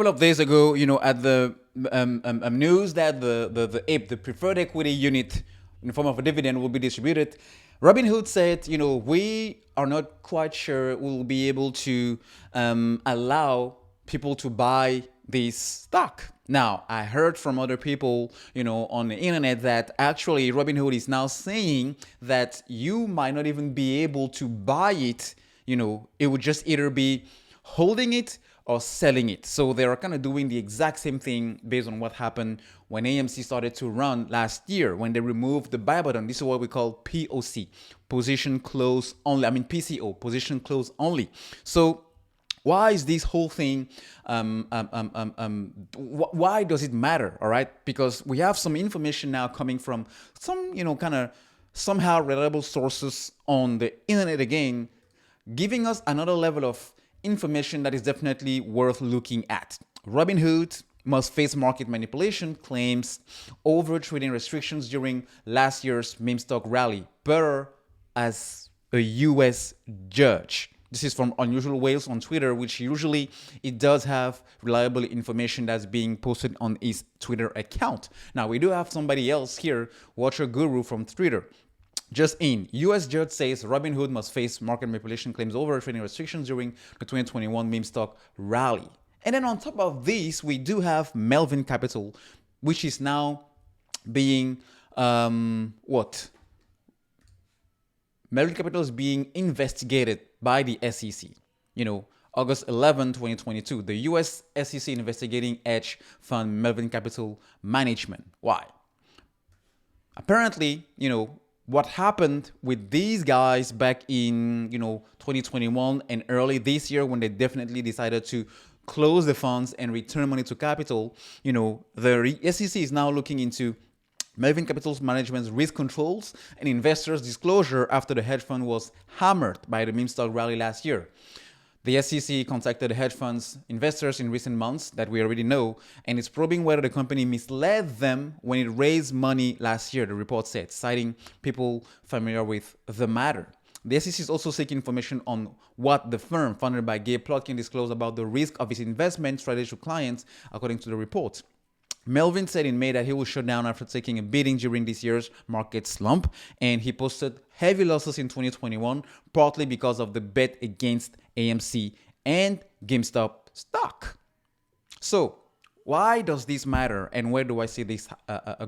couple of days ago, at the news that the APE, the preferred equity unit in the form of a dividend will be distributed, Robinhood said, we are not quite sure we'll be able to allow people to buy this stock. Now, I heard from other people, on the internet that actually Robinhood is now saying that you might not even be able to buy it. It would just either be holding it or selling it. So they're kind of doing the exact same thing based on what happened when AMC started to run last year when they removed the buy button. This is what we call POC, position close only. PCO, position close only. So why is this whole thing, why does it matter? All right. Because we have some information now coming from some, kind of somehow reliable sources on the internet again, giving us another level of information that is definitely worth looking at. Robinhood must face market manipulation claims over trading restrictions during last year's meme stock rally, per as a US judge. This is from Unusual Whales on Twitter, which usually it does have reliable information that's being posted on his Twitter account. Now, we do have somebody else here, Watcher Guru from Twitter. Just in, U.S. judge says Robinhood must face market manipulation claims over trading restrictions during the 2021 meme stock rally. And then on top of this, we do have Melvin Capital, which is now being, Melvin Capital is being investigated by the SEC. August 11, 2022, the U.S. SEC investigating hedge fund Melvin Capital Management. Why? Apparently, what happened with these guys back in 2021 and early this year when they definitely decided to close the funds and return money to capital, the SEC is now looking into Melvin Capital's management's risk controls and investors' disclosure after the hedge fund was hammered by the meme stock rally last year. The SEC contacted the hedge fund's investors in recent months that we already know, and is probing whether the company misled them when it raised money last year, the report said, citing people familiar with the matter. The SEC is also seeking information on what the firm, founded by Gabe Plotkin, disclosed about the risk of its investment strategy to clients, according to the report. Melvin said in May that he will shut down after taking a beating during this year's market slump, and he posted heavy losses in 2021, partly because of the bet against AMC and GameStop stock. So, why does this matter, and where do I see this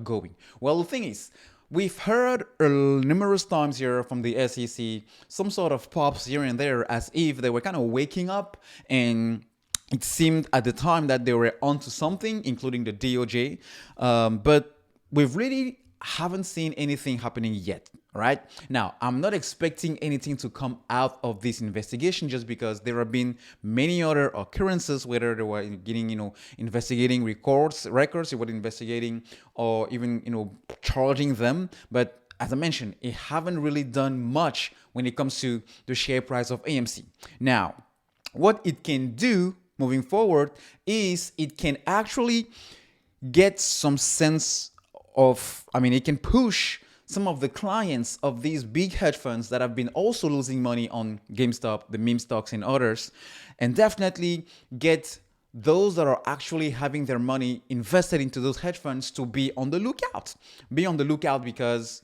going? Well, the thing is, we've heard numerous times here from the SEC some sort of pops here and there as if they were kind of waking up, and it seemed at the time that they were onto something, including the DOJ, but we've really haven't seen anything happening yet, right? Now, I'm not expecting anything to come out of this investigation just because there have been many other occurrences, whether they were getting, investigating records, they were investigating or even, charging them. But as I mentioned, it haven't really done much when it comes to the share price of AMC. Now, what it can do moving forward is it can actually get some sense of, it can push some of the clients of these big hedge funds that have been also losing money on GameStop, the meme stocks and others, and definitely get those that are actually having their money invested into those hedge funds to be on the lookout. Be on the lookout because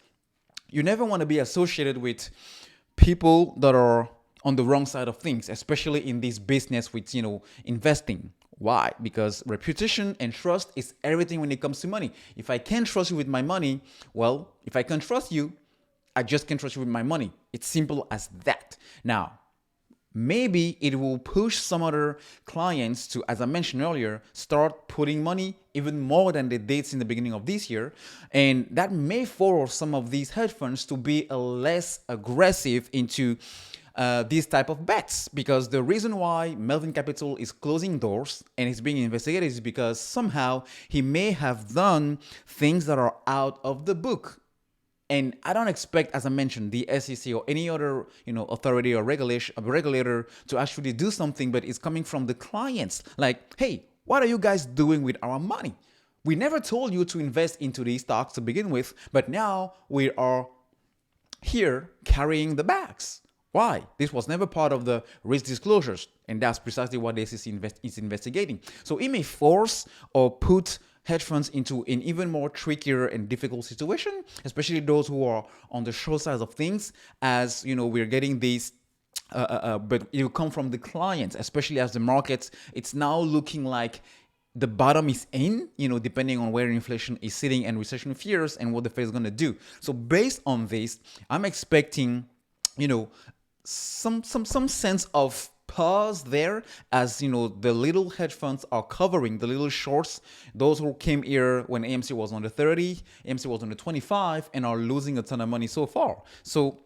you never want to be associated with people that are on the wrong side of things, especially in this business with, investing. Why? Because reputation and trust is everything when it comes to money. If I can't trust you with my money, well, if I can't trust you, I just can't trust you with my money. It's simple as that. Now, maybe it will push some other clients to, as I mentioned earlier, start putting money even more than they did in the beginning of this year. And that may force some of these hedge funds to be less aggressive into these type of bets, because the reason why Melvin Capital is closing doors and is being investigated is because somehow he may have done things that are out of the book. And I don't expect, as I mentioned, the SEC or any other authority or regulator to actually do something, but it's coming from the clients. Like, hey, what are you guys doing with our money? We never told you to invest into these stocks to begin with, but now we are here carrying the bags. Why? This was never part of the risk disclosures, and that's precisely what the SEC is investigating. So it may force or put hedge funds into an even more trickier and difficult situation, especially those who are on the short side of things, as we're getting these but it will come from the clients, especially as the markets, it's now looking like the bottom is in, depending on where inflation is sitting and recession fears and what the Fed is going to do. So based on this, I'm expecting, some sense of pause there, as the little hedge funds are covering the little shorts, those who came here when AMC was on the 30, AMC was on the 25, and are losing a ton of money so far. So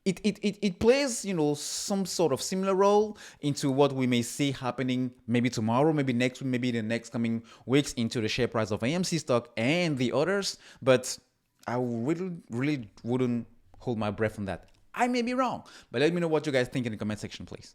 it plays, some sort of similar role into what we may see happening maybe tomorrow, maybe next week, maybe the next coming weeks into the share price of AMC stock and the others. But I really wouldn't hold my breath on that. I may be wrong, but let me know what you guys think in the comment section, please.